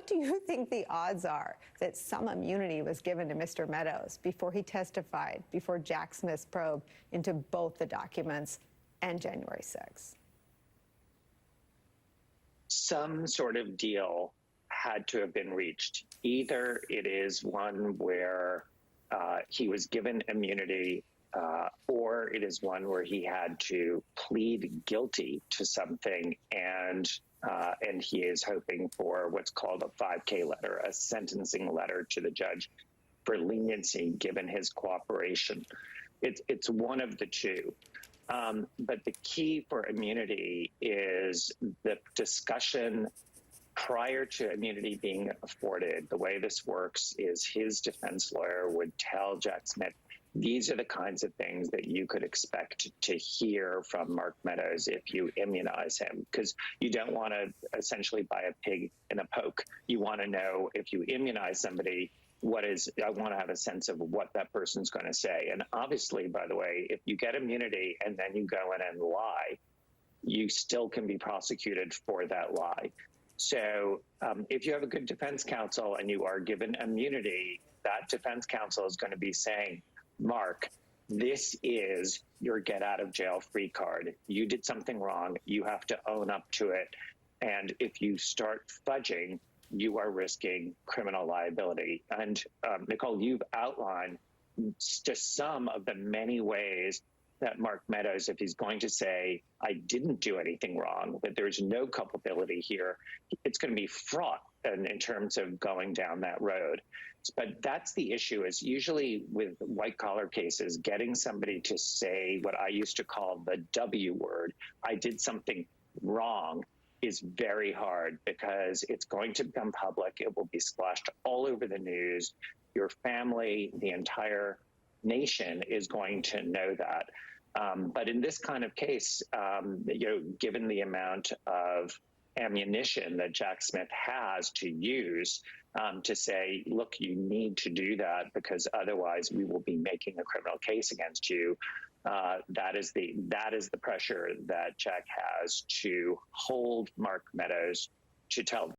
do you think the odds are that some immunity was given to Mr. Meadows before he testified, before Jack Smith's probe into both the documents and January 6th? Some sort of deal had to have been reached. Either it is one where he was given immunity, or it is one where he had to plead guilty to something, and he is hoping for what's called a 5K letter, a sentencing letter to the judge for leniency given his cooperation. It's one of the two. But the key for immunity is the discussion prior to immunity being afforded. The way this works is his defense lawyer would tell Jack Smith, these are the kinds of things that you could expect to hear from Mark Meadows if you immunize him, because you don't want to essentially buy a pig in a poke. You want to know, if you immunize somebody, I want to have a sense of what that person's going to say. And obviously, by the way, if you get immunity and then you go in and lie, you still can be prosecuted for that lie. So if you have a good defense counsel and you are given immunity, that defense counsel is going to be saying, Mark, this is your get out of jail free card. You did something wrong. You have to own up to it. And if you start fudging, you are risking criminal liability. And Nicole, you've outlined just some of the many ways that Mark Meadows, if he's going to say, I didn't do anything wrong, that there's no culpability here, it's going to be fraught in terms of going down that road. But that's the issue, is usually with white collar cases, getting somebody to say what I used to call the W word, I did something wrong, is very hard, because it's going to become public. It will be splashed all over the news. Your family, the entire nation is going to know that. But in this kind of case, given the amount of ammunition that Jack Smith has to use to say, look, you need to do that because otherwise we will be making a criminal case against you. That is the pressure that Jack has to hold Mark Meadows to tell